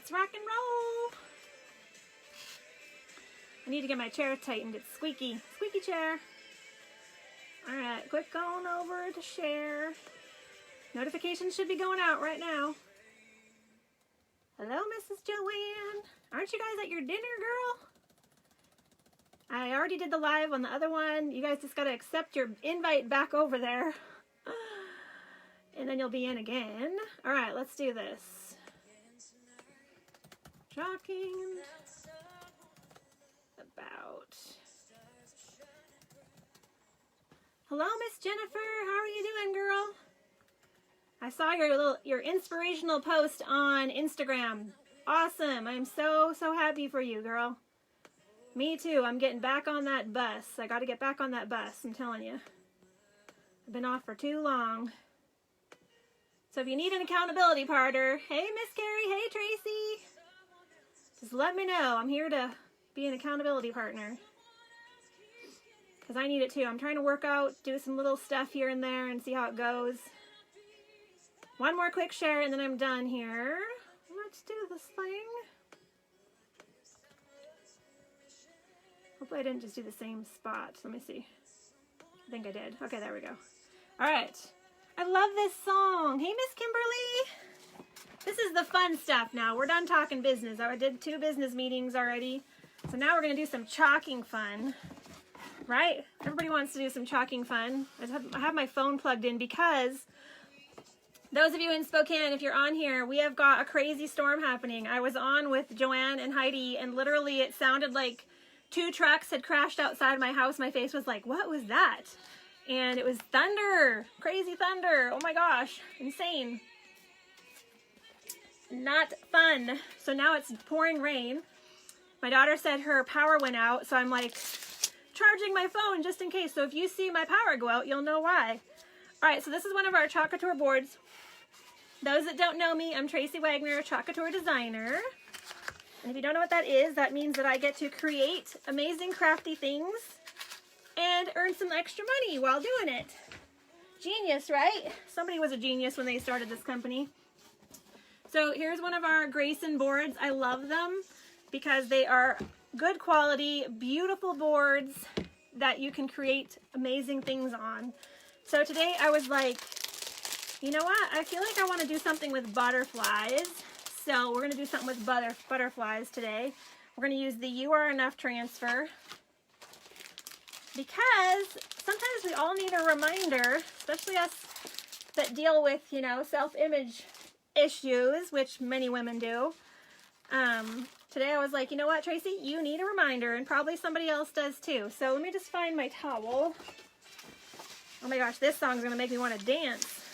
Let's rock and roll. I need to get my chair tightened. It's squeaky. Squeaky chair. Alright, click on over to share. Notifications should be going out right now. Hello, Mrs. Joanne. Aren't you guys at your dinner, girl? I already did the live on the other one. You guys just got to accept your invite back over there. And then you'll be in again. Alright, let's do this. Talking about... Hello, Miss Jennifer. How are you doing, girl? I saw your inspirational post on Instagram. Awesome. I'm so happy for you, girl. Me too. I'm getting back on that bus. I got to get back on that bus, I'm telling you. I've been off for too long. So if you need an accountability partner, hey, Miss Carrie, hey, Tracy. Just let me know. I'm here to be an accountability partner. Because I need it too. I'm trying to work out, do some little stuff here and there and see how it goes. One more quick share and then I'm done here. Let's do this thing. Hopefully I didn't just do the same spot. Let me see. I think I did. Okay, there we go. All right. I love this song. Hey, Miss Kimberly. This is the fun stuff now. We're done talking business. I did 2 business meetings already. So now we're going to do some chalking fun. Right? Everybody wants to do some chalking fun. I have my phone plugged in because those of you in Spokane, if you're on here, we have got a crazy storm happening. I was on with Joanne and Heidi and literally it sounded like 2 trucks had crashed outside my house. My face was like, what was that? And it was thunder, crazy thunder. Oh my gosh, insane. Not fun. So now it's pouring rain. My daughter said her power went out, so I'm like charging my phone just in case. So if you see my power go out, you'll know why. All right, so this is one of our Chalk Couture boards. Those that don't know me, I'm Tracy Wagner, Chalk Couture designer. And if you don't know what that is, that means that I get to create amazing crafty things and earn some extra money while doing it. Genius, right? Somebody was a genius when they started this company. So here's one of our Grayson boards. I love them because they are good quality, beautiful boards that you can create amazing things on. So today I was like, you know what? I feel like I want to do something with butterflies. So we're going to do something with butterflies today. We're going to use the You Are Enough transfer because sometimes we all need a reminder, especially us that deal with, you know, self-image issues, which many women do. Today I was like, you know what, Tracy? You need a reminder, and probably somebody else does too. So let me just find my towel. Oh my gosh, this song's going to make me want to dance.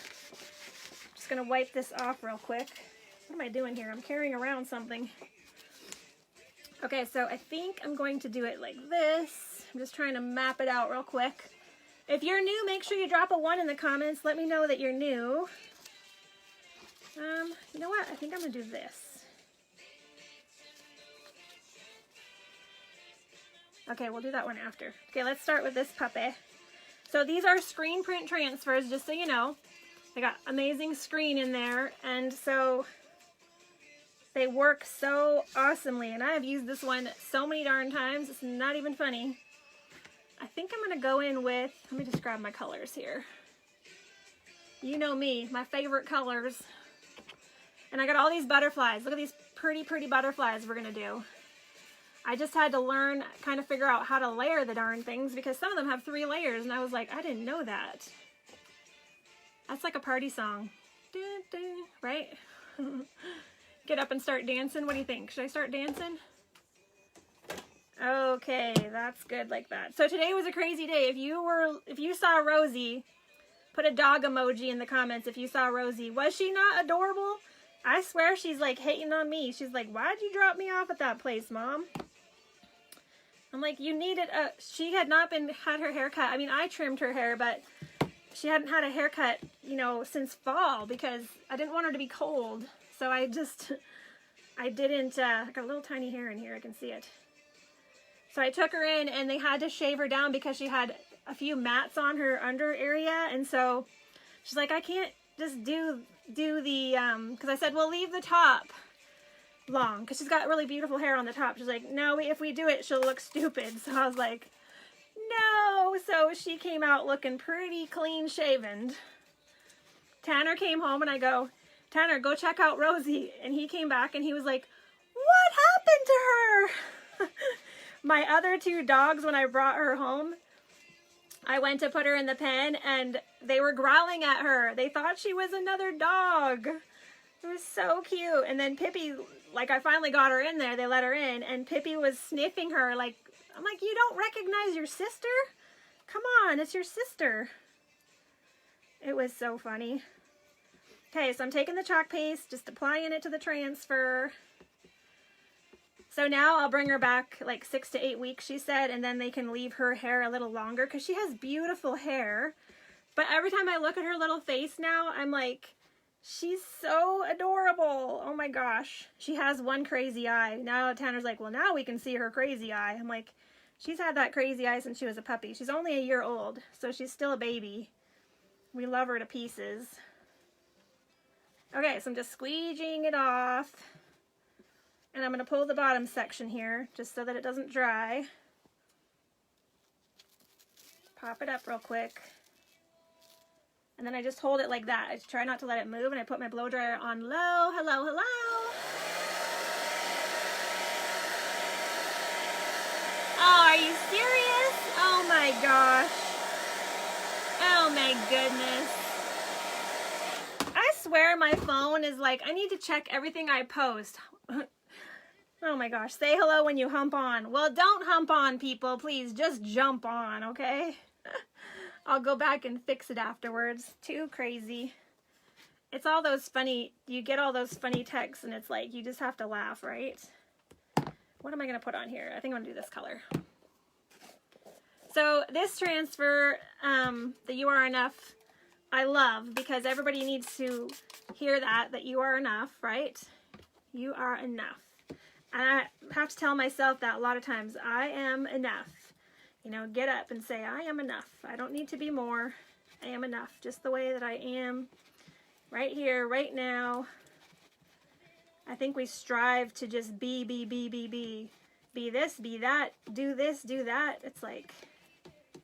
Just going to wipe this off real quick. What am I doing here? I'm carrying around something. Okay, so I think I'm going to do it like this. I'm just trying to map it out real quick. If you're new, make sure you drop a 1 in the comments. Let me know that you're new. You know what? I think I'm going to do this. Okay, we'll do that one after. Okay, let's start with this puppy. So these are screen print transfers, just so you know. They got amazing screen in there, and so they work so awesomely. And I have used this one so many darn times, it's not even funny. I think I'm going to go in with, let me just grab my colors here. You know me, my favorite colors. And I got all these butterflies. Look at these pretty, pretty butterflies we're going to do. I just had to learn, kind of figure out how to layer the darn things because some of them have 3 layers and I was like, I didn't know that. That's like a party song. Dun, dun, right? Get up and start dancing. What do you think? Should I start dancing? Okay, that's good like that. So today was a crazy day. If you saw Rosie, put a dog emoji in the comments if you saw Rosie. Was she not adorable? I swear she's like hating on me. She's like, why'd you drop me off at that place, Mom? I'm like, you needed a... She had not had her hair cut. I mean, I trimmed her hair, but she hadn't had a haircut, you know, since fall because I didn't want her to be cold. So I didn't, I got a little tiny hair in here. I can see it. So I took her in and they had to shave her down because she had a few mats on her under area. And so she's like, I can't just do the, because I said, well, leave the top. long because she's got really beautiful hair on the top. She's like, no, if we do it, she'll look stupid. So I was like, no. So she came out looking pretty clean shaven. Tanner came home and I go, Tanner, go check out Rosie. And he came back and he was like, what happened to her? My other two dogs, when I brought her home, I went to put her in the pen and they were growling at her. They thought she was another dog. It was so cute. And then Pippi, like, I finally got her in there. They let her in and Pippi was sniffing her. Like, I'm like, you don't recognize your sister? Come on, it's your sister. It was so funny. Okay, so I'm taking the chalk paste, just applying it to the transfer. So now I'll bring her back like 6 to 8 weeks, she said, and then they can leave her hair a little longer because she has beautiful hair. But every time I look at her little face now, I'm like, she's so adorable. Oh my gosh. She has one crazy eye. Now Tanner's like, well, now we can see her crazy eye. I'm like, she's had that crazy eye since she was a puppy. She's only a year old, so she's still a baby. We love her to pieces. Okay, so I'm just squeegeeing it off. And I'm going to pull the bottom section here, just so that it doesn't dry. Pop it up real quick. And then I just hold it like that. I try not to let it move, and I put my blow dryer on low. Hello, hello. Oh, are you serious? Oh my gosh. Oh my goodness. I swear my phone is like, I need to check everything I post. Oh my gosh. Say hello when you hump on. Well, don't hump on, people. Please just jump on, okay? I'll go back and fix it afterwards. Too crazy. It's all those funny, you get all those funny texts and it's like, you just have to laugh, right? What am I going to put on here? I think I'm going to do this color. So this transfer, the You Are Enough, I love because everybody needs to hear that you are enough, right? You are enough. And I have to tell myself that a lot of times. I am enough. You know, get up and say, I am enough. I don't need to be more. I am enough just the way that I am right here, right now. I think we strive to just be this, be that, do this, do that. It's like,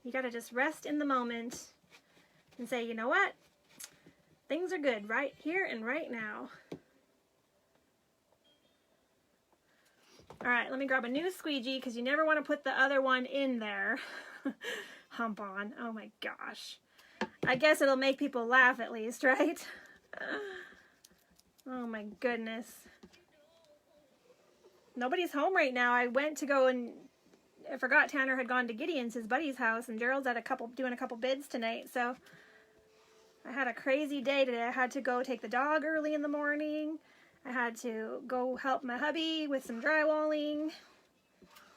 you got to just rest in the moment and say, you know what? Things are good right here and right now. All right, let me grab a new squeegee because you never want to put the other one in there. Hump on. Oh my gosh. I guess it'll make people laugh at least, right? Oh my goodness. Nobody's home right now. I went to go and I forgot Tanner had gone to Gideon's, his buddy's house, and Gerald's at doing a couple bids tonight, so I had a crazy day today. I had to go take the dog early in the morning. I had to go help my hubby with some drywalling.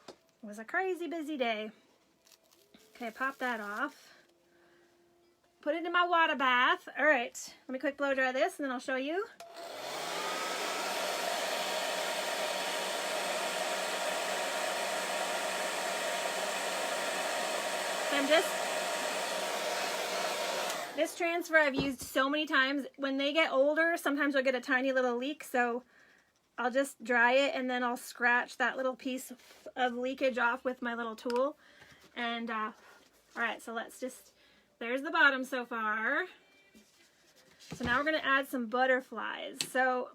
It was a crazy busy day. Okay, pop that off. Put it in my water bath. All right, let me quick blow dry this and then I'll show you. This transfer I've used so many times. When they get older, sometimes I'll get a tiny little leak, so I'll just dry it and then I'll scratch that little piece of leakage off with my little tool. And, all right, so there's the bottom so far. So now we're gonna add some butterflies. So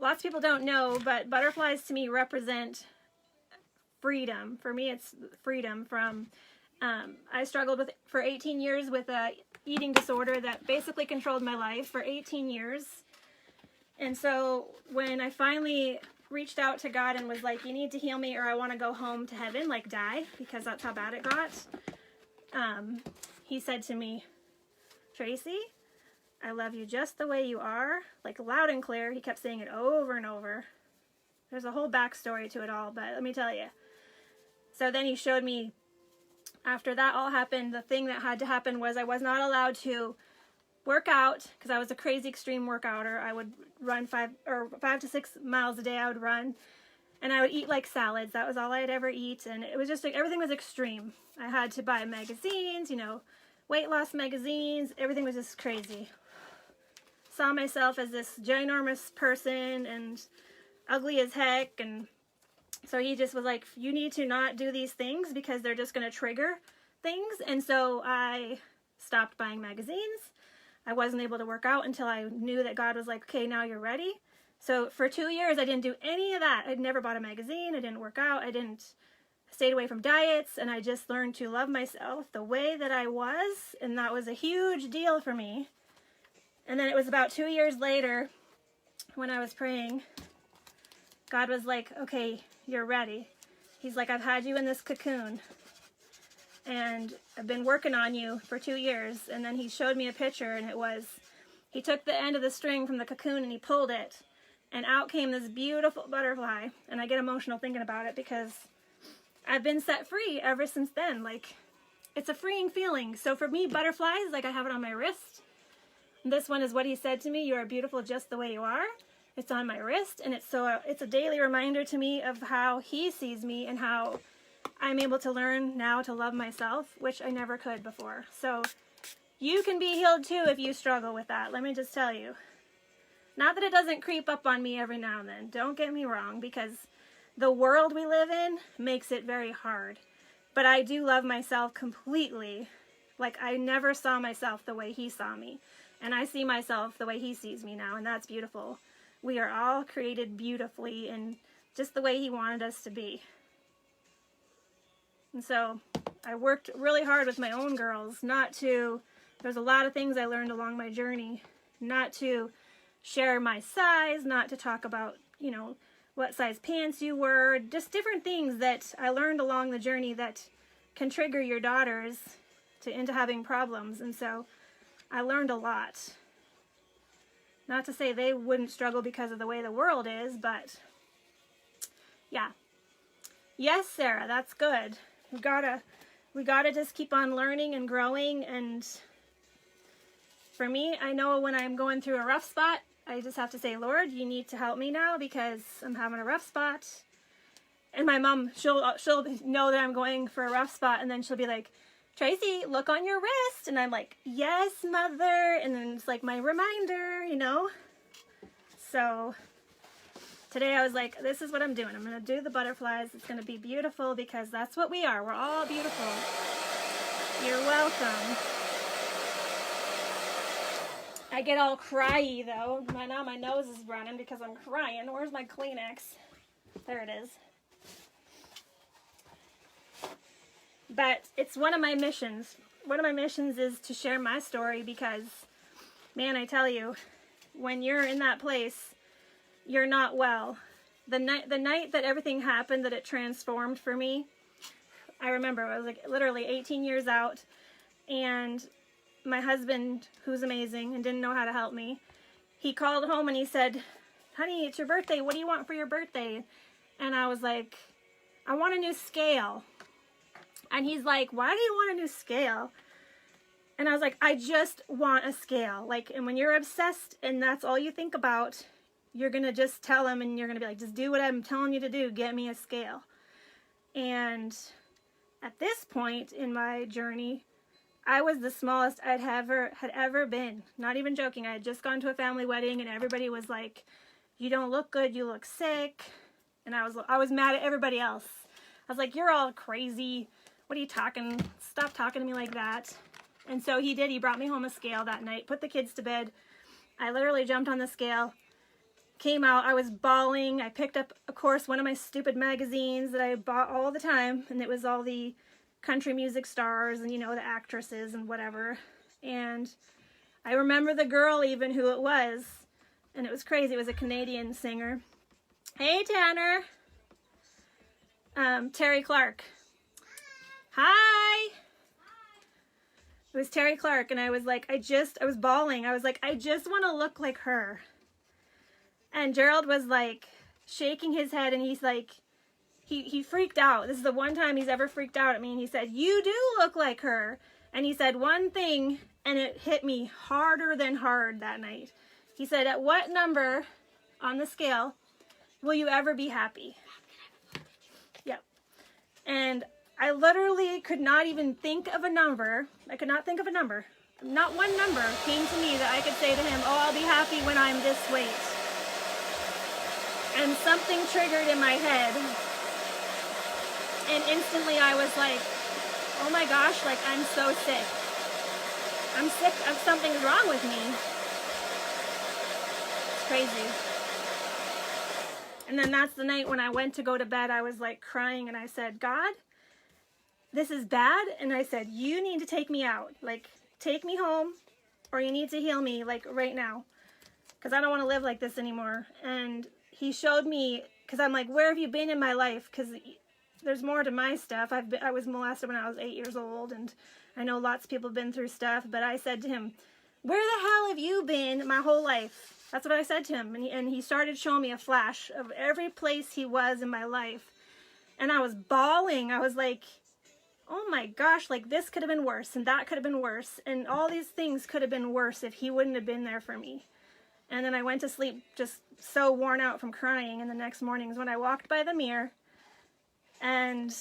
lots of people don't know, but butterflies to me represent freedom. For me, it's freedom from, I struggled for 18 years with a eating disorder that basically controlled my life for 18 years. And so when I finally reached out to God and was like, you need to heal me or I want to go home to heaven, like die, because that's how bad it got. He said to me, Tracy, I love you just the way you are, like loud and clear. He kept saying it over and over. There's a whole backstory to it all, but let me tell you. So then he showed me, after that all happened, the thing that had to happen was I was not allowed to work out because I was a crazy extreme workouter. I would run 5 to 6 miles a day. I would run, and I would eat like salads. That was all I'd ever eat, and it was just like everything was extreme. I had to buy magazines, you know, weight loss magazines. Everything was just crazy. Saw myself as this ginormous person, and ugly as heck. And so he just was like, you need to not do these things because they're just going to trigger things. And so I stopped buying magazines. I wasn't able to work out until I knew that God was like, okay, now you're ready. So for 2 years, I didn't do any of that. I'd never bought a magazine. I didn't work out. I stayed away from diets. And I just learned to love myself the way that I was. And that was a huge deal for me. And then it was about 2 years later when I was praying, God was like, okay, you're ready. He's like, I've had you in this cocoon. And I've been working on you for 2 years. And then he showed me a picture, and he took the end of the string from the cocoon and he pulled it. And out came this beautiful butterfly. And I get emotional thinking about it because I've been set free ever since then. Like, it's a freeing feeling. So for me, butterflies, like I have it on my wrist. This one is what he said to me, you are beautiful just the way you are. It's on my wrist, and it's a daily reminder to me of how he sees me and how I'm able to learn now to love myself, which I never could before. So you can be healed too if you struggle with that. Let me just tell you. Not that it doesn't creep up on me every now and then. Don't get me wrong, because the world we live in makes it very hard. But I do love myself completely. Like, I never saw myself the way he saw me. And I see myself the way he sees me now, and that's beautiful. We are all created beautifully and just the way he wanted us to be. And so I worked really hard with my own girls there's a lot of things I learned along my journey, not to share my size, not to talk about, what size pants you were, just different things that I learned along the journey that can trigger your daughters into having problems. And so I learned a lot. Not to say they wouldn't struggle because of the way the world is, but yeah. Yes, Sarah, that's good. We gotta just keep on learning and growing. And for me, I know when I'm going through a rough spot, I just have to say, Lord, you need to help me now because I'm having a rough spot. And my mom, she'll know that I'm going for a rough spot, and then she'll be like, Tracy, look on your wrist. And I'm like, yes, mother. And then it's like my reminder, So today I was like, this is what I'm doing. I'm going to do the butterflies. It's going to be beautiful because that's what we are. We're all beautiful. You're welcome. I get all cryy though. Now my nose is running because I'm crying. Where's my Kleenex? There it is. But it's one of my missions. One of my missions is to share my story because, man, I tell you, when you're in that place, you're not well. The night that everything happened, that it transformed for me, I remember I was like literally 18 years out, and my husband, who's amazing and didn't know how to help me, he called home and he said, honey, it's your birthday. What do you want for your birthday? And I was like, I want a new scale. And he's like, why do you want a new scale? And I was like, I just want a scale. Like, and when you're obsessed and that's all you think about, you're going to just tell him and you're going to be like, just do what I'm telling you to do. Get me a scale. And at this point in my journey, I was the smallest I had ever been. Not even joking. I had just gone to a family wedding and everybody was like, you don't look good. You look sick. And I was mad at everybody else. I was like, you're all crazy. What are you talking? Stop talking to me like that. And so he did. He brought me home a scale that night, put the kids to bed. I literally jumped on the scale, came out. I was bawling. I picked up, of course, one of my stupid magazines that I bought all the time. And it was all the country music stars and, the actresses and whatever. And I remember the girl even who it was. And it was crazy. It was a Canadian singer. Hey, Tanner. Terry Clark. Hi. It was Terry Clark, and I was like, I was bawling. I was like, I just want to look like her. And Gerald was like shaking his head, and he's like, he freaked out. This is the one time he's ever freaked out at me, and he said, you do look like her. And he said one thing, and it hit me harder than hard that night. He said, at what number on the scale will you ever be happy? Yep. And I literally could not even think of a number. I could not think of a number. Not one number came to me that I could say to him, oh, I'll be happy when I'm this weight. and something triggered in my head. And instantly I was like, oh my gosh, like I'm so sick. I'm sick of something's wrong with me. It's crazy. And then that's the night when I went to go to bed, I was like crying and I said, God, this is bad. And I said, you need to take me out. Like, take me home or you need to heal me like right now. Because I don't want to live like this anymore. And he showed me, because I'm like, where have you been in my life? Because there's more to my stuff. I was molested when I was 8 years old, and I know lots of people have been through stuff, but I said to him, where the hell have you been my whole life? That's what I said to him, and he started showing me a flash of every place he was in my life, and I was bawling. I was like, oh my gosh, like this could have been worse, and that could have been worse, and all these things could have been worse if he wouldn't have been there for me. And then I went to sleep just so worn out from crying, and the next morning is when I walked by the mirror, and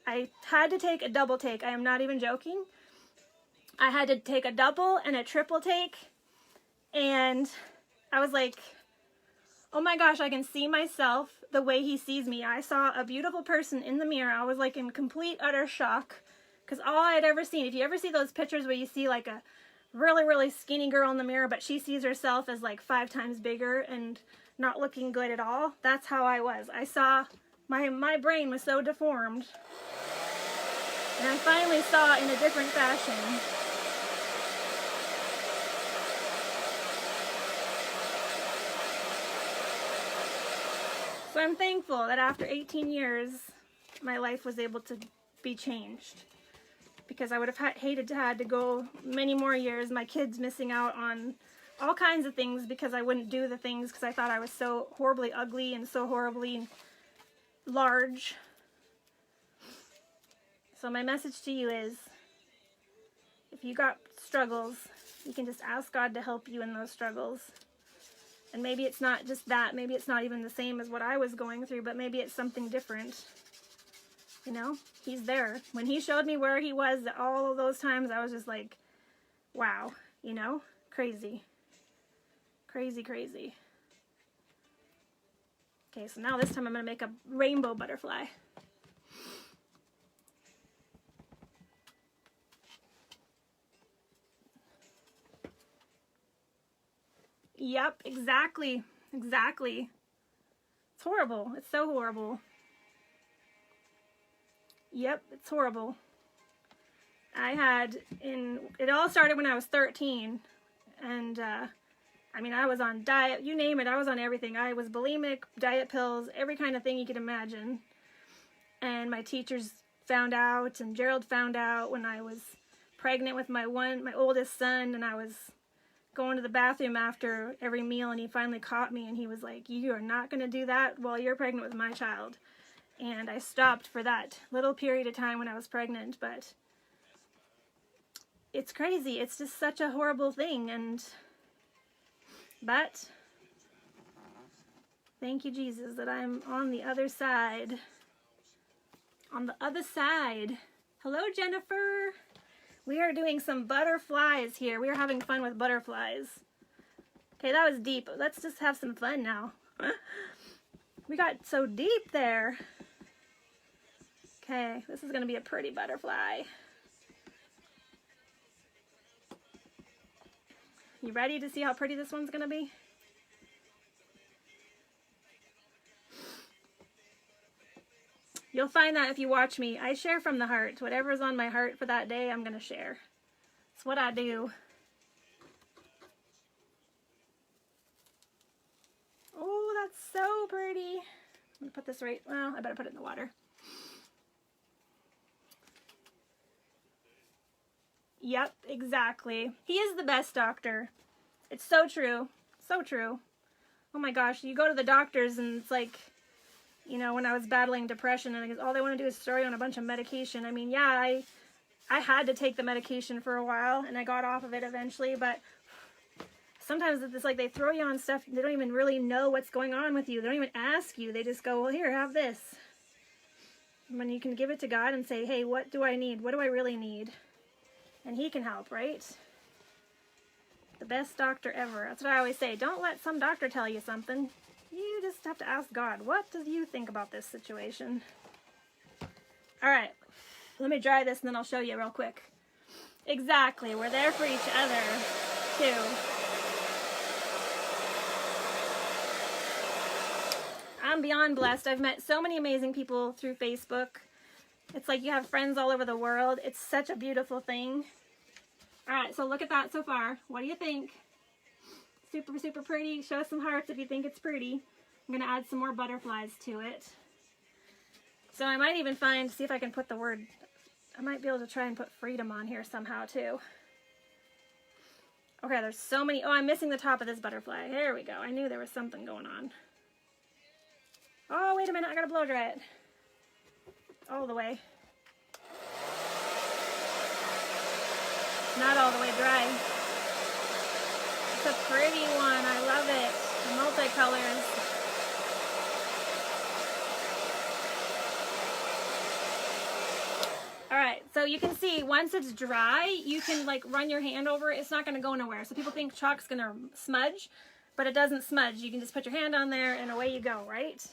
I had to take a double take. I am not even joking. I had to take a double and a triple take, and I was like, oh my gosh, I can see myself the way he sees me. I saw a beautiful person in the mirror. I was like in complete utter shock, because all I had ever seen, if you ever see those pictures where you see like a really, really skinny girl in the mirror, but she sees herself as like 5 times bigger and not looking good at all, that's how I was. I saw my brain was so deformed, and I finally saw it in a different fashion. So I'm thankful that after 18 years, my life was able to be changed. Because I would have hated to had to go many more years, my kids missing out on all kinds of things because I wouldn't do the things because I thought I was so horribly ugly and so horribly large. So my message to you is, if you got struggles, you can just ask God to help you in those struggles. And maybe it's not just that, maybe it's not even the same as what I was going through, but maybe it's something different. You know, he's there. When he showed me where he was all of those times, I was just like, wow, you know, crazy. Crazy, crazy. Okay, so now this time I'm going to make a rainbow butterfly. Yep, exactly. Exactly. It's horrible. It's so horrible. Yep, it's horrible. It all started when I was 13, and I mean, I was on diet, you name it, I was on everything. I was bulimic, diet pills, every kind of thing you could imagine. And my teachers found out, and Gerald found out when I was pregnant with my oldest son, and I was going to the bathroom after every meal, and he finally caught me, and he was like, you are not going to do that while you're pregnant with my child. And I stopped for that little period of time when I was pregnant, but it's crazy. It's just such a horrible thing, but thank you, Jesus, that I'm on the other side. On the other side. Hello, Jennifer. We are doing some butterflies here. We are having fun with butterflies. Okay, that was deep. Let's just have some fun now. We got so deep there. Okay, this is going to be a pretty butterfly. You ready to see how pretty this one's going to be? You'll find that if you watch me. I share from the heart. Whatever's on my heart for that day, I'm going to share. It's what I do. Oh, that's so pretty. I'm going to put this right, well, I better put it in the water. Yep, exactly. He is the best doctor. It's so true. So true. Oh my gosh, you go to the doctors and it's like, you know, when I was battling depression and all they want to do is throw you on a bunch of medication. I mean, yeah, I had to take the medication for a while and I got off of it eventually, but sometimes it's like they throw you on stuff, they don't even really know what's going on with you. They don't even ask you. They just go, well, here, have this. When you can give it to God and say, hey, what do I need? What do I really need? And he can help, right? The best doctor ever. That's what I always say. Don't let some doctor tell you something. You just have to ask God, what do you think about this situation? All right, let me dry this and then I'll show you real quick. Exactly, we're there for each other, too. I'm beyond blessed. I've met so many amazing people through Facebook. It's like you have friends all over the world. It's such a beautiful thing. All right, so look at that so far. What do you think? Super, super pretty. Show us some hearts if you think it's pretty. I'm going to add some more butterflies to it. So I might even see if I can put the word, I might be able to try and put freedom on here somehow too. Okay, there's so many. Oh, I'm missing the top of this butterfly. There we go. I knew there was something going on. Oh, wait a minute. I got to blow dry it. All the way. Not all the way dry. It's a pretty one. I love it. The multicolors. Alright, so you can see once it's dry, you can like run your hand over it. It's not going to go nowhere. So people think chalk's going to smudge, but it doesn't smudge. You can just put your hand on there and away you go, right?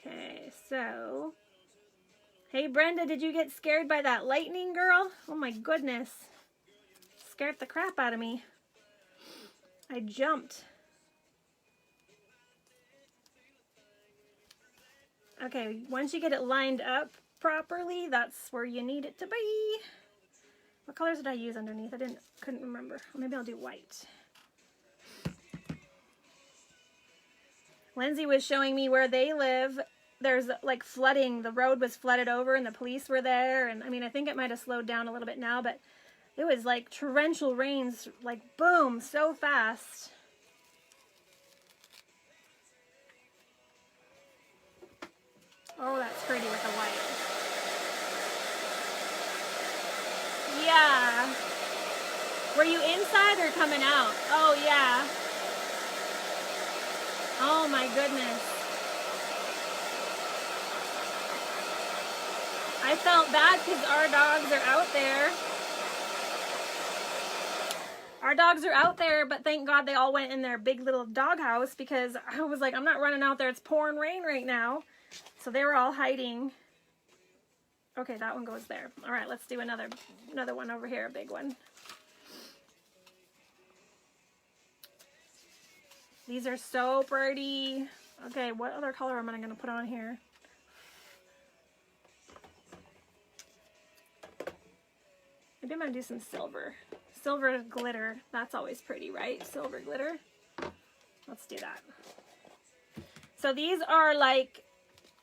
Okay, so... Hey Brenda, did you get scared by that lightning, girl? Oh my goodness. Scared the crap out of me. I jumped. Okay, once you get it lined up properly, that's where you need it to be. What colors did I use underneath? Couldn't remember. Maybe I'll do white. Lindsay was showing me where they live. There's like flooding. The road was flooded over and the police were there. And I mean, I think it might have slowed down a little bit now, but it was like torrential rains, like boom, so fast. Oh, that's pretty with the white. Yeah. Were you inside or coming out? Oh, yeah. Oh, my goodness. I felt bad because our dogs are out there. Our dogs are out there, but thank God they all went in their big little doghouse because I was like, I'm not running out there. It's pouring rain right now. So they were all hiding. Okay, that one goes there. All right, let's do another one over here, a big one. These are so pretty. Okay, what other color am I going to put on here? Maybe I'm going to do some silver. Silver glitter. That's always pretty, right? Silver glitter. Let's do that. So these are like,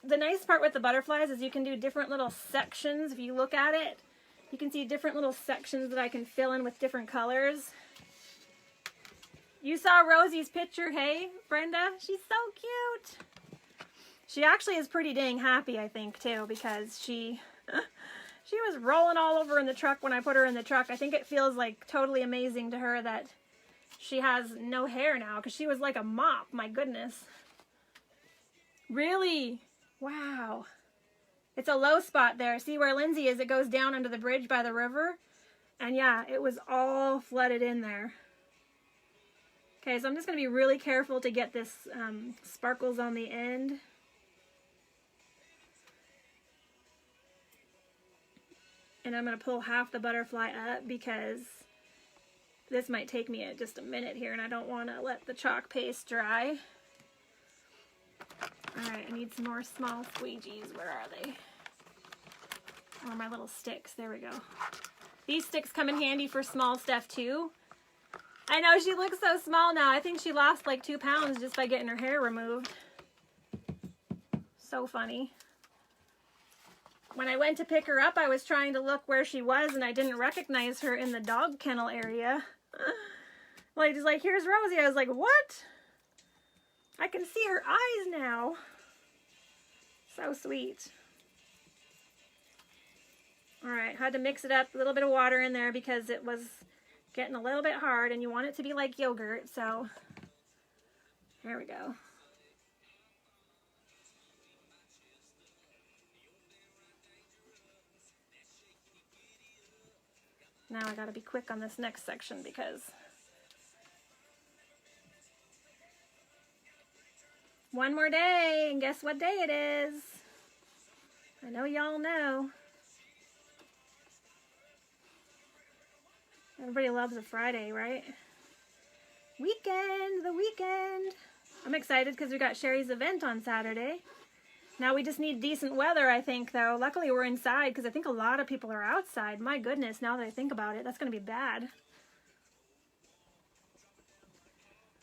the nice part with the butterflies is you can do different little sections. If you look at it, you can see different little sections that I can fill in with different colors. You saw Rosie's picture, hey, Brenda? She's so cute. She actually is pretty dang happy, I think, too, because she was rolling all over in the truck when I put her in the truck. I think it feels like totally amazing to her that she has no hair now, because she was like a mop, my goodness. Really? Wow. It's a low spot there. See where Lindsay is? It goes down under the bridge by the river. And yeah, it was all flooded in there. Okay, so I'm just going to be really careful to get this sparkles on the end. And I'm going to pull half the butterfly up because this might take me just a minute here and I don't want to let the chalk paste dry. Alright, I need some more small squeegees. Where are they? Oh, my little sticks. There we go. These sticks come in handy for small stuff too. I know, she looks so small now. I think she lost like 2 pounds just by getting her hair removed. So funny. When I went to pick her up, I was trying to look where she was and I didn't recognize her in the dog kennel area. Like, just like, here's Rosie. I was like, what? I can see her eyes now. So sweet. Alright, had to mix it up. A little bit of water in there because it was getting a little bit hard and you want it to be like yogurt, so there we go. Now I gotta be quick on this next section because One more day, and guess what day it is? I know y'all know. Everybody loves a Friday, right? Weekend, the weekend. I'm excited because we got Sherry's event on Saturday. Now we just need decent weather, I think, though. Luckily, we're inside because I think a lot of people are outside. My goodness, now that I think about it, that's going to be bad.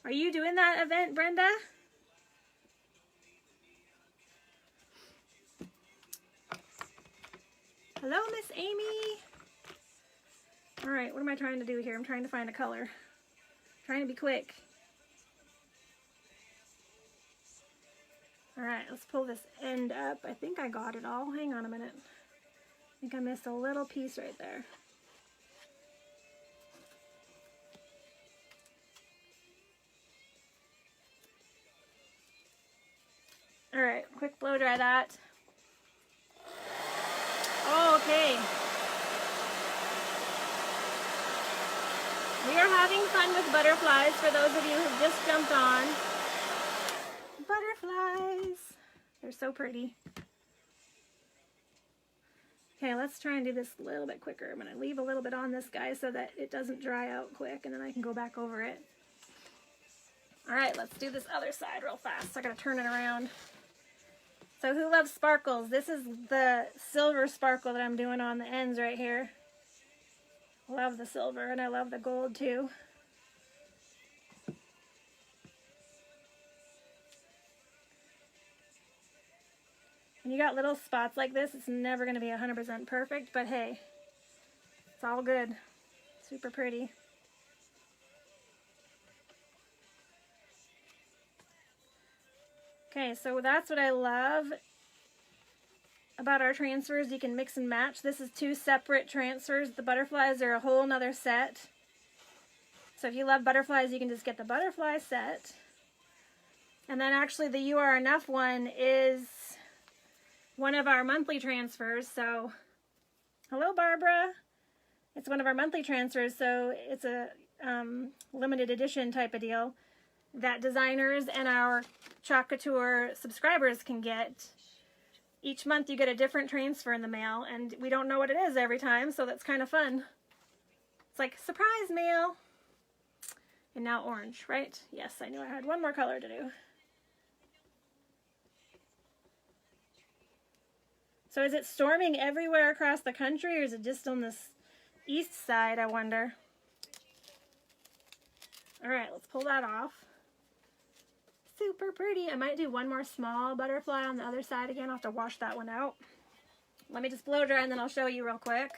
Are you doing that event, Brenda? Hello, Miss Amy. All right, what am I trying to do here? I'm trying to find a color. Trying to be quick. All right, let's pull this end up. I think I got it all. Hang on a minute. I think I missed a little piece right there. All right, quick blow dry that. Okay. We are having fun with butterflies for those of you who've just jumped on. Butterflies. They're so pretty. Okay, let's try and do this a little bit quicker. I'm going to leave a little bit on this guy so that it doesn't dry out quick, and then I can go back over it. All right, let's do this other side real fast. So I got to turn it around. So who loves sparkles? This is the silver sparkle that I'm doing on the ends right here. Love the silver, and I love the gold too. When you got little spots like this, it's never going to be 100% perfect, but hey, it's all good. Super pretty. Okay, so that's what I love about our transfers. You can mix and match. This is 2 separate transfers. The butterflies are a whole nother set. So if you love butterflies, you can just get the butterfly set. And then actually the You Are Enough one is one of our monthly transfers. So, hello Barbara. It's one of our monthly transfers, so it's a limited edition type of deal that designers and our Couture subscribers can get. Each month you get a different transfer in the mail, and we don't know what it is every time, so that's kind of fun. It's like surprise mail. And now orange, right? Yes, I knew I had one more color to do. So is it storming everywhere across the country, or is it just on this east side, I wonder? All right, let's pull that off. Super pretty. I might do one more small butterfly on the other side again. I'll have to wash that one out. Let me just blow dry and then I'll show you real quick.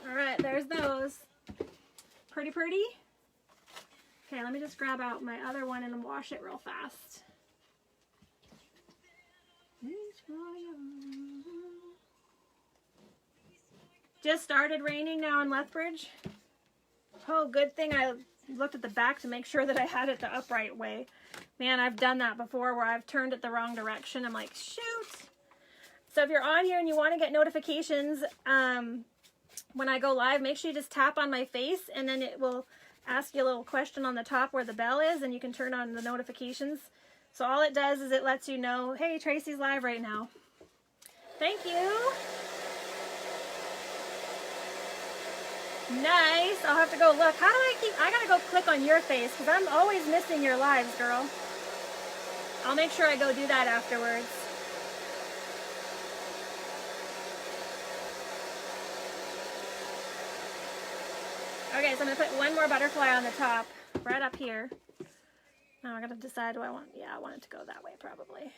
Alright, there's those. Pretty pretty. Okay, let me just grab out my other one and wash it real fast. Just started raining now in Lethbridge. Oh, good thing I looked at the back to make sure that I had it the upright way. Man, I've done that before where I've turned it the wrong direction. I'm like, shoot. So if you're on here and you want to get notifications when I go live, make sure you just tap on my face and then it will ask you a little question on the top where the bell is, and you can turn on the notifications. So all it does is it lets you know, hey, Tracy's live right now. Thank you. Nice. I'll have to go look. How do I gotta go click on your face because I'm always missing your lives, girl. I'll make sure I go do that afterwards. Okay, so I'm gonna put one more butterfly on the top, right up here. Now I gotta decide, do I want, yeah, I want it to go that way probably.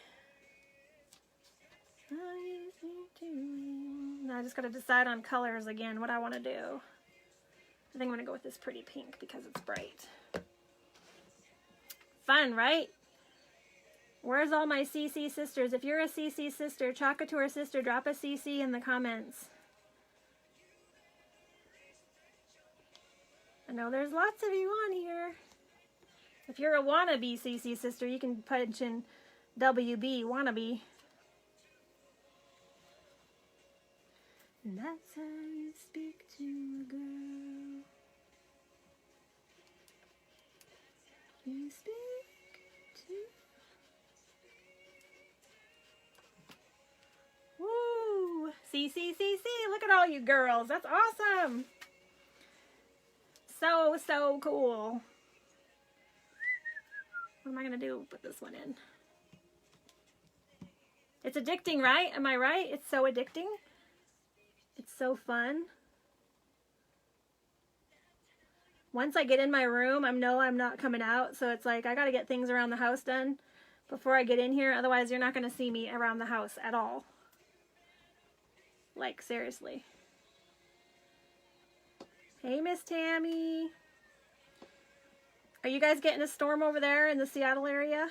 Now I just gotta decide on colors again, what I wanna do. I think I'm gonna go with this pretty pink because it's bright. Fun, right? Where's all my CC sisters? If you're a CC sister, Couture sister, drop a CC in the comments. I know there's lots of you on here. If you're a wannabe CC sister, you can punch in WB, wannabe. And that's how you speak to a girl. You speak to... Woo! See, look at all you girls. That's awesome. So cool. What am I going to do? Put this one in. It's addicting, right? Am I right? It's so addicting. It's so fun. Once I get in my room, I know I'm not coming out. So it's like I got to get things around the house done before I get in here. Otherwise, you're not going to see me around the house at all. Like, seriously. Hey, Miss Tammy. Are you guys getting a storm over there in the Seattle area?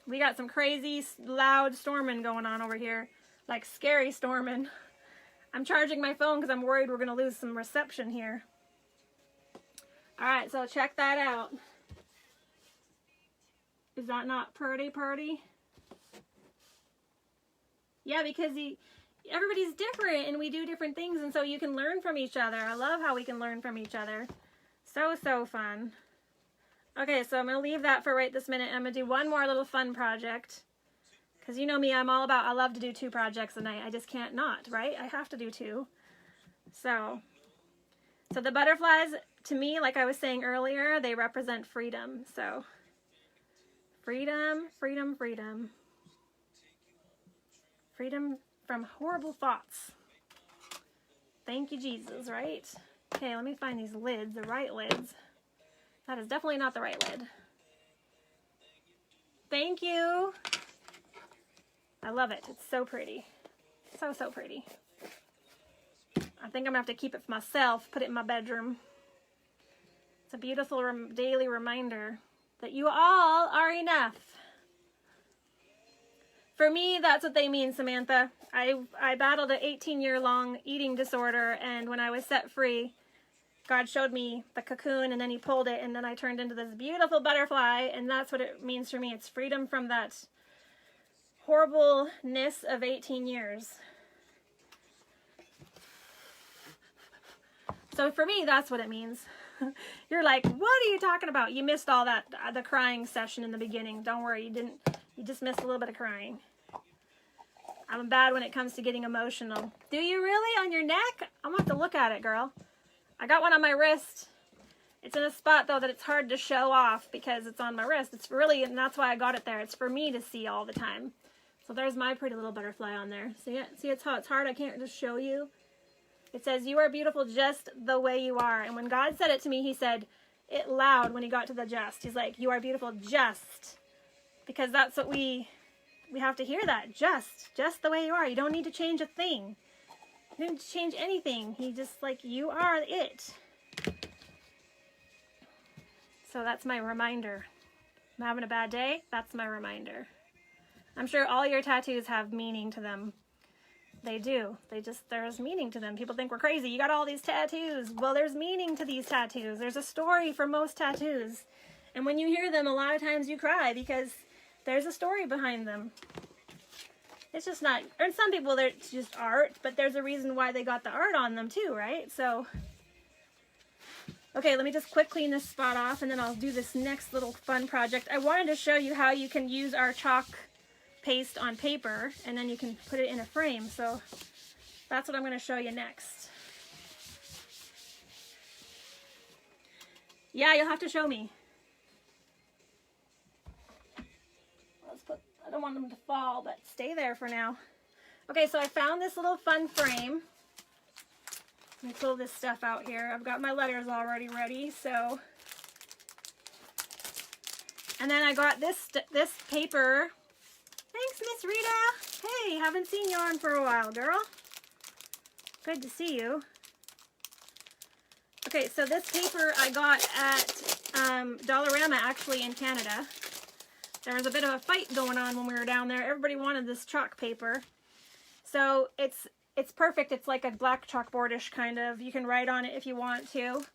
We got some crazy, loud storming going on over here. Like, scary storming. I'm charging my phone because I'm worried we're going to lose some reception here. Alright, so check that out. Is that not pretty? Yeah, because everybody's different and we do different things, and so you can learn from each other. I love how we can learn from each other. So fun. Okay, so I'm going to leave that for right this minute. I'm going to do one more little fun project. Because you know me, I love to do 2 projects a night. I just can't not, right? I have to do 2. So the butterflies, to me, like I was saying earlier, they represent freedom. So, freedom. Freedom from horrible thoughts. Thank you, Jesus, right? Okay, let me find these lids, the right lids. That is definitely not the right lid. Thank you. I love it. It's so pretty. So pretty. I think I'm going to have to keep it for myself, put it in my bedroom. It's a beautiful daily reminder that you all are enough. For me, that's what they mean, Samantha. I battled an 18-year-long eating disorder, and when I was set free, God showed me the cocoon, and then he pulled it, and then I turned into this beautiful butterfly, and that's what it means for me. It's freedom from that horribleness of 18 years. So for me, that's what it means. You're like, what are you talking about? You missed all that, the crying session in the beginning. Don't worry, you just missed a little bit of crying. I'm bad when it comes to getting emotional. Do you really? On your neck? I'm going to have to look at it, girl. I got one on my wrist. It's in a spot, though, that it's hard to show off because it's on my wrist. It's really, and that's why I got it there. It's for me to see all the time. So there's my pretty little butterfly on there. See it? See, it's hard. I can't just show you. It says, you are beautiful just the way you are. And when God said it to me, he said it loud when he got to the just. He's like, you are beautiful just. Because that's what we have to hear that. Just the way you are. You don't need to change a thing. You don't need to change anything. He just like, you are it. So that's my reminder. I'm having a bad day. That's my reminder. I'm sure all your tattoos have meaning to them. They do. There's meaning to them. People think we're crazy. You got all these tattoos. Well, there's meaning to these tattoos. There's a story for most tattoos. And when you hear them, a lot of times you cry because there's a story behind them. It's just not, or some people, it's just art, but there's a reason why they got the art on them too, right? So, okay, let me just quick clean this spot off and then I'll do this next little fun project. I wanted to show you how you can use our chalk paste on paper and then you can put it in a frame. So that's what I'm going to show you next. Yeah, you'll have to show me. I don't want them to fall, but stay there for now. Okay, so I found this little fun frame. Let me pull this stuff out here. I've got my letters already ready, so. And then I got this paper. Thanks, Miss Rita. Hey, haven't seen you on for a while, girl. Good to see you. Okay, so this paper I got at Dollarama, actually, in Canada. There was a bit of a fight going on when we were down there. Everybody wanted this chalk paper. So it's perfect. It's like a black chalkboardish kind of. You can write on it if you want to.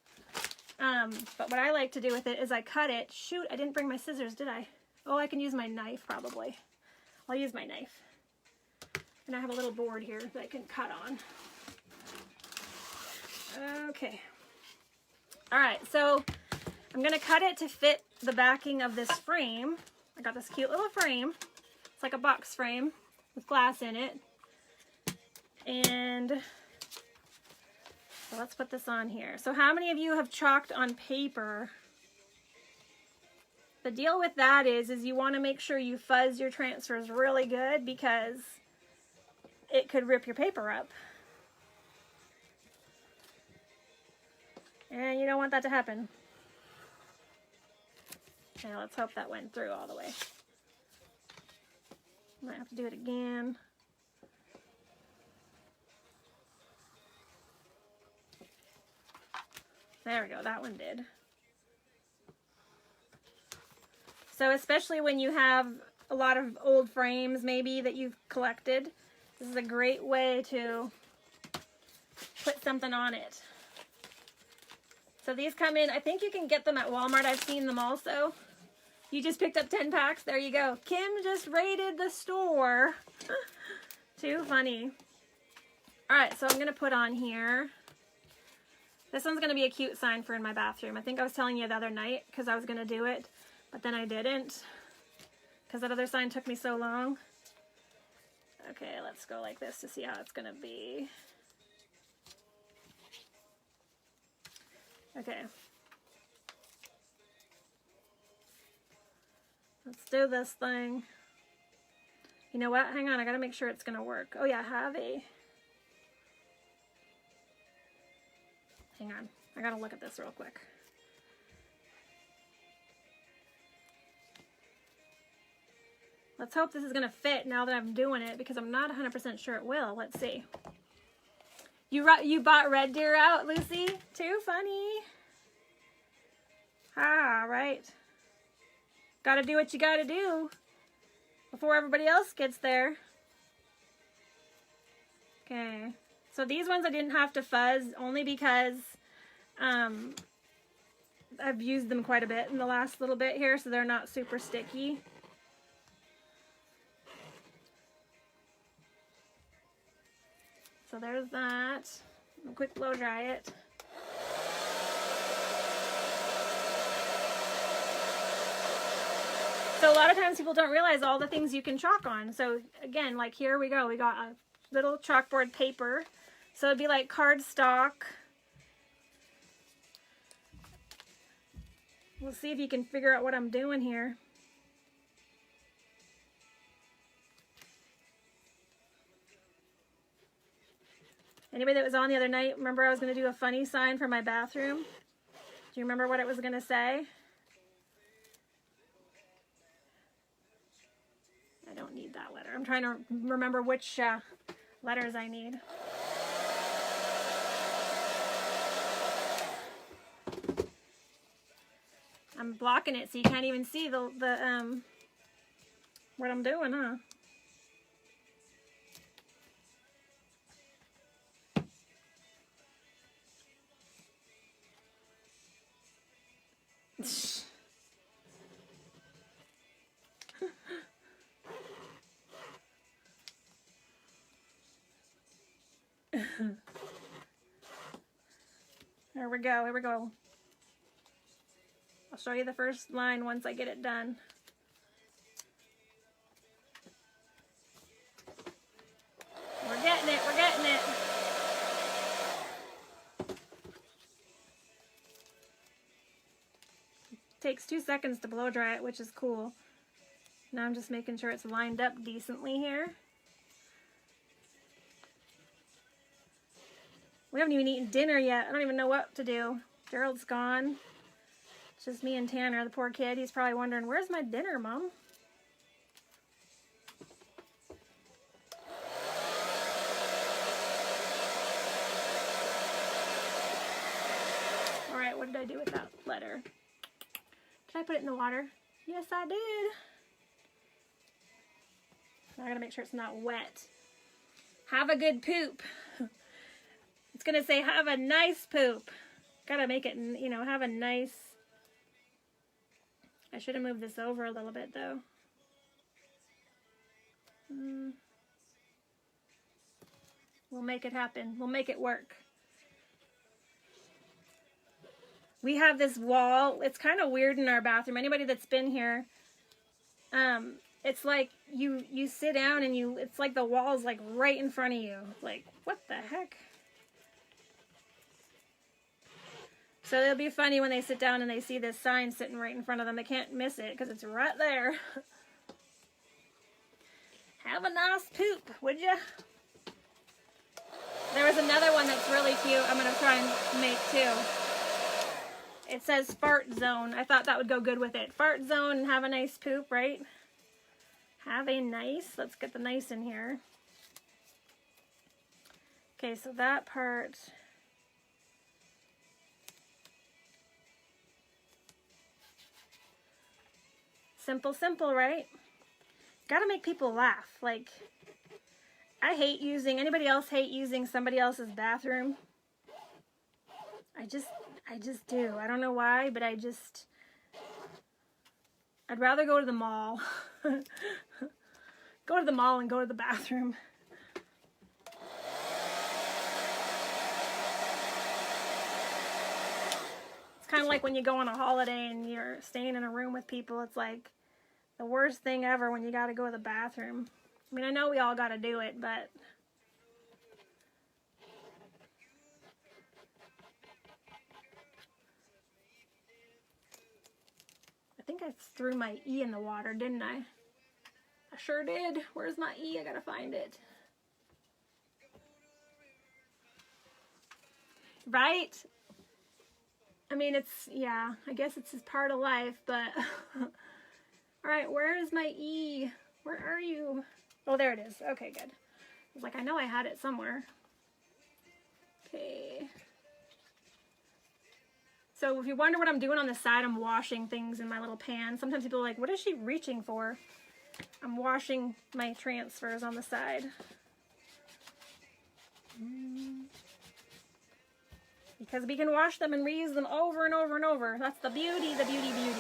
But what I like to do with it is I cut it. Shoot, I didn't bring my scissors, did I? Oh, I can use my knife probably. I'll use my knife. And I have a little board here that I can cut on. Okay. All right, so I'm gonna cut it to fit the backing of this frame. I got this cute little frame. It's like a box frame with glass in it. And so let's put this on here. So how many of you have chalked on paper? The deal with that is you want to make sure you fuzz your transfers really good because it could rip your paper up. And you don't want that to happen. Okay, let's hope that went through all the way. Might have to do it again. There we go, that one did. So especially when you have a lot of old frames maybe that you've collected, this is a great way to put something on it. So these come in, I think you can get them at Walmart. I've seen them also. You just picked up 10 packs. There you go. Kim just raided the store. Too funny. All right, so I'm going to put on here. This one's going to be a cute sign for in my bathroom. I think I was telling you the other night because I was going to do it, but then I didn't because that other sign took me so long. Okay, let's go like this to see how it's going to be. Okay. Let's do this thing. You know what? Hang on, I gotta make sure it's gonna work. Oh yeah, have a... Hang on, I gotta look at this real quick. Let's hope this is gonna fit now that I'm doing it because I'm not 100% sure it will. Let's see. You bought Red Deer out, Lucy? Too funny. Ah, right. Gotta do what you gotta do before everybody else gets there. Okay. So these ones I didn't have to fuzz only because I've used them quite a bit in the last little bit here, so they're not super sticky. So there's that. I'll quick blow dry it. So a lot of times people don't realize all the things you can chalk on. So again, like here we go. We got a little chalkboard paper. So it'd be like cardstock. We'll see if you can figure out what I'm doing here. Anybody that was on the other night, remember I was going to do a funny sign for my bathroom? Do you remember what it was going to say? I don't need that letter. I'm trying to remember which letters I need. I'm blocking it so you can't even see the what I'm doing, huh? There we go, here we go. I'll show you the first line once I get it done. We're getting it, we're getting it. Takes 2 seconds to blow dry it, which is cool. Now I'm just making sure it's lined up decently here. We haven't even eaten dinner yet. I don't even know what to do. Gerald's gone. It's just me and Tanner, the poor kid. He's probably wondering, where's my dinner, Mom? All right, what did I do with that letter? Did I put it in the water? Yes, I did. I gotta make sure it's not wet. Have a good poop. It's gonna say, have a nice poop. Gotta make it, you know, have a nice... I should have moved this over a little bit, though. We'll make it happen. We'll make it work. We have this wall. It's kind of weird in our bathroom. Anybody that's been here, it's like you sit down and it's like the wall's like right in front of you. Like, what the heck? So it'll be funny when they sit down and they see this sign sitting right in front of them. They can't miss it because it's right there. Have a nice poop, would ya? There was another one that's really cute. I'm going to try and make too. It says fart zone. I thought that would go good with it. Fart zone and have a nice poop, right? Have a nice. Let's get the nice in here. Okay, so that part. Simple, simple, right? Gotta make people laugh. Like, I hate using, anybody else hate using somebody else's bathroom? I just do. I don't know why, but I'd rather go to the mall. Go to the mall and go to the bathroom. It's kind of like when you go on a holiday and you're staying in a room with people. It's like the worst thing ever when you got to go to the bathroom. I mean, I know we all got to do it, but I think I threw my E in the water, didn't I? I sure did. Where's my E? I gotta find it. Right? I mean, yeah, I guess it's just part of life, but all right, where is my E? Where are you? Oh, there it is. Okay, good. I was like, I know I had it somewhere. Okay. So if you wonder what I'm doing on the side, I'm washing things in my little pan. Sometimes people are like, what is she reaching for? I'm washing my transfers on the side. Because we can wash them and reuse them over and over and over. That's the beauty, the beauty, beauty.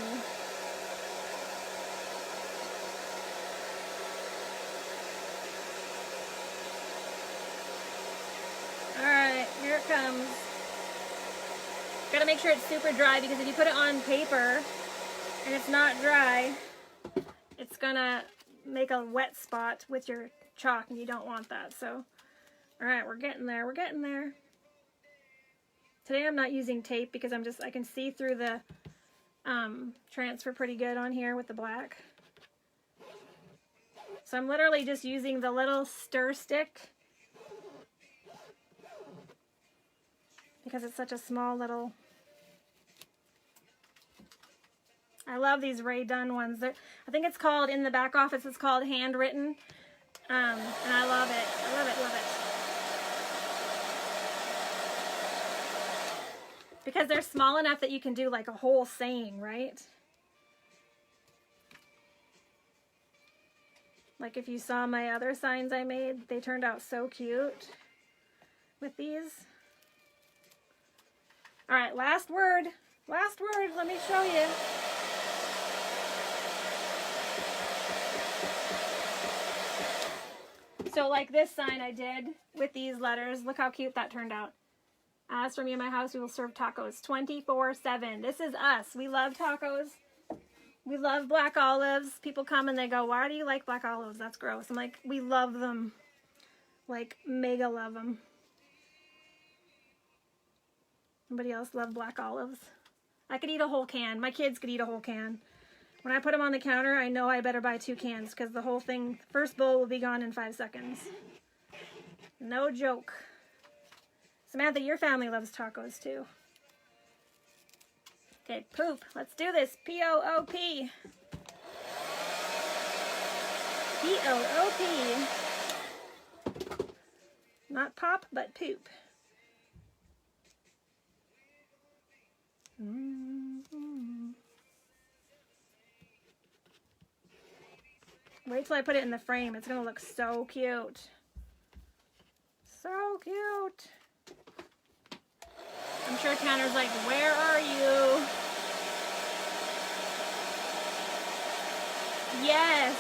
Alright, here it comes. Gotta make sure it's super dry, because if you put it on paper and it's not dry, it's gonna make a wet spot with your chalk, and you don't want that. So, alright, we're getting there, we're getting there. Today I'm not using tape because I can see through the transfer pretty good on here with the black. So I'm literally just using the little stir stick because it's such a small little. I love these Ray Dunn ones. I think it's called, in the back office, it's called Handwritten. And I love it. I love it, love it. Because they're small enough that you can do like a whole saying, right? Like if you saw my other signs I made, they turned out so cute with these. All right, last word. Last word, let me show you. So like this sign I did with these letters, look how cute that turned out. As for me and my house, we will serve tacos 24/7. This is us. We love tacos. We love black olives. People come and they go, why do you like black olives? That's gross. I'm like, we love them. Like, mega love them. Anybody else love black olives? I could eat a whole can. My kids could eat a whole can. When I put them on the counter, I know I better buy 2 cans because the whole thing, first bowl will be gone in 5 seconds. No joke. Samantha, your family loves tacos too. Okay, poop. Let's do this. P-O-O-P. P-O-O-P. Not pop, but poop. Wait till I put it in the frame. It's gonna look so cute. So cute. I'm sure Tanner's like, where are you? Yes.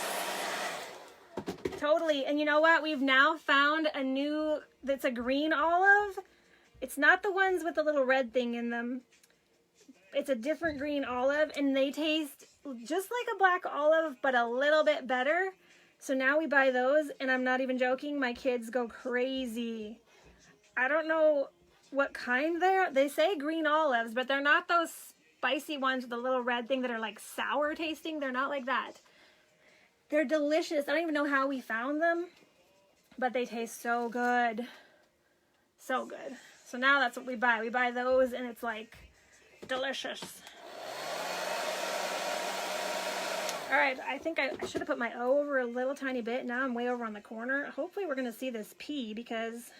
Totally. And you know what? We've now found a new, that's a green olive. It's not the ones with the little red thing in them. it's a different green olive, and they taste just like a black olive, but a little bit better. So now we buy those, and I'm not even joking, my kids go crazy. I don't know what kind they say green olives, but they're not those spicy ones with the little red thing that are like sour tasting. They're not like that. They're delicious. I don't even know how we found them, but they taste so good. So good. So now that's what we buy. We buy those, and it's like delicious. All right, I think I should have put my O over a little tiny bit. Now I'm way over on the corner. Hopefully we're gonna see this P, because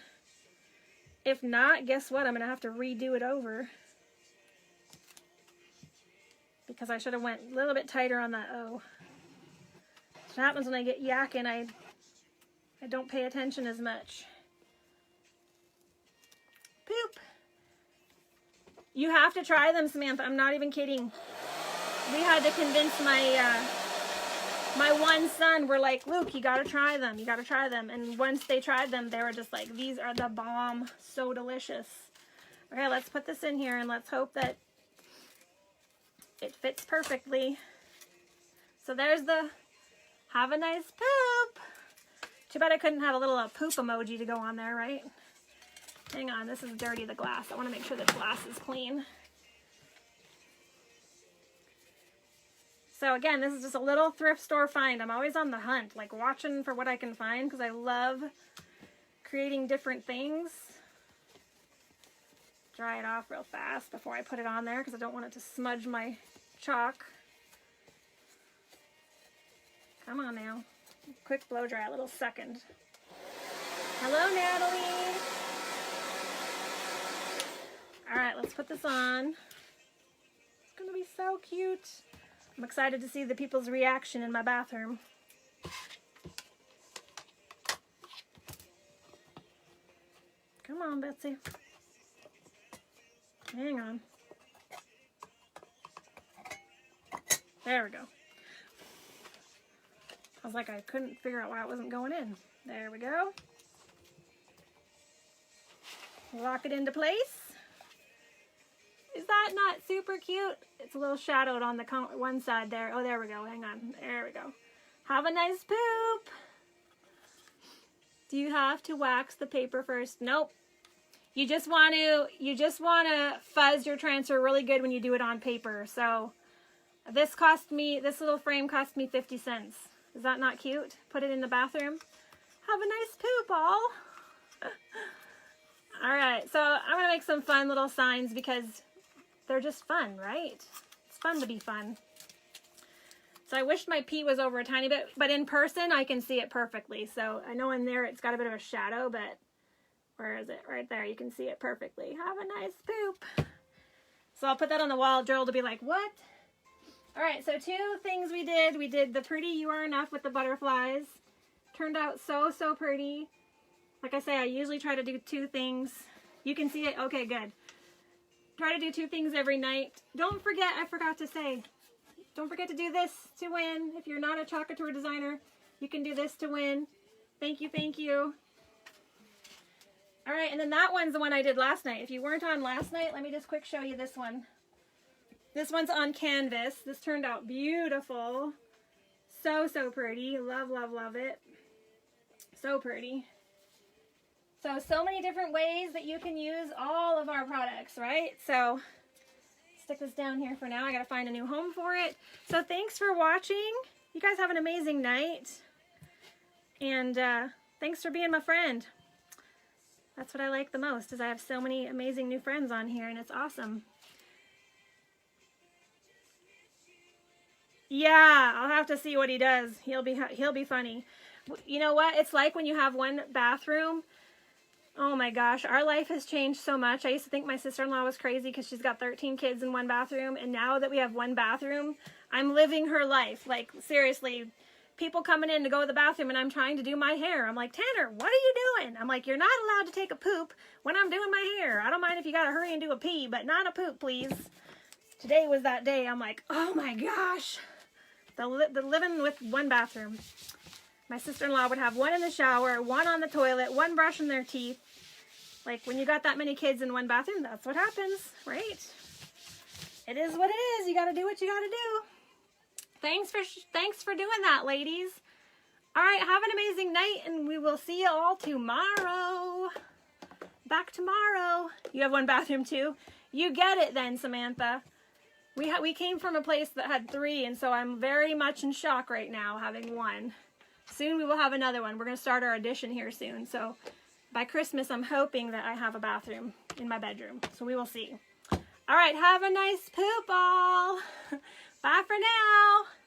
if not, guess what? I'm gonna have to redo it over, because I should have went a little bit tighter on that O. What happens when I get yakking, I don't pay attention as much. Poop. You have to try them, Samantha. I'm not even kidding. We had to convince my one son. We're like, Luke, you gotta try them. You gotta try them. And once they tried them, they were just like, these are the bomb. So delicious. Okay, let's put this in here, and let's hope that it fits perfectly. So there's the have a nice poop. Too bad I couldn't have a little poop emoji to go on there, right? Hang on, this is dirty, the glass. I want to make sure the glass is clean. So again, this is just a little thrift store find. I'm always on the hunt, like watching for what I can find, because I love creating different things. Dry it off real fast before I put it on there, because I don't want it to smudge my chalk. Come on now. Quick blow dry, a little second. Hello, Natalie. All right, let's put this on. It's gonna be so cute. I'm excited to see the people's reaction in my bathroom. Come on, Betsy. Hang on. There we go. I was like, I couldn't figure out why it wasn't going in. There we go. Lock it into place. Is that not super cute? It's a little shadowed on the one side there. Oh, there we go. Hang on. There we go. Have a nice poop. Do you have to wax the paper first? Nope. You just want to fuzz your transfer really good when you do it on paper. So this little frame cost me 50 cents. Is that not cute? Put it in the bathroom. Have a nice poop, all. All right, so I'm gonna make some fun little signs because they're just fun, right? It's fun to be fun. So I wish my P was over a tiny bit, but in person I can see it perfectly. So I know in there it's got a bit of a shadow, but where is it? Right there, you can see it perfectly. Have a nice poop. So I'll put that on the wall. Gerald will be like, what? All right, so two things we did. We did the pretty You Are Enough with the butterflies. Turned out so, so pretty. Like I say, I usually try to do two things. You can see it. Okay, good. Try to do two things every night. Don't forget, I forgot to say, don't forget to do this to win. If you're not a Couture designer, you can do this to win. Thank you, thank you. All right, and then that one's the one I did last night. If you weren't on last night, let me just quick show you this one. This one's on canvas. This turned out beautiful. So, so pretty. Love, love, love it. So pretty. So many different ways that you can use all of our products, right? So, stick this down here for now. I gotta find a new home for it. So, thanks for watching. You guys have an amazing night. And thanks for being my friend. That's what I like the most, is I have so many amazing new friends on here, and it's awesome. Yeah, I'll have to see what he does. He'll be funny. You know what? It's like when you have one bathroom. Oh my gosh, our life has changed so much. I used to think my sister-in-law was crazy because she's got 13 kids in one bathroom, and now that we have one bathroom, I'm living her life. Like, seriously, people coming in to go to the bathroom, and I'm trying to do my hair. I'm like, Tanner, what are you doing? I'm like, you're not allowed to take a poop when I'm doing my hair. I don't mind if you gotta hurry and do a pee, but not a poop, please. Today was that day. I'm like, oh my gosh. The living with one bathroom. My sister-in-law would have one in the shower, one on the toilet, one brushing their teeth. Like, when you got that many kids in one bathroom, that's what happens, right? It is what it is. You gotta do what you gotta do. Thanks for doing that, ladies. All right, have an amazing night, and we will see you all tomorrow. Back tomorrow. You have one bathroom too? You get it then, Samantha. We came from a place that had 3, and so I'm very much in shock right now having 1. Soon we will have another one. We're going to start our addition here soon. So by Christmas, I'm hoping that I have a bathroom in my bedroom. So we will see. All right, have a nice poop ball. Bye for now.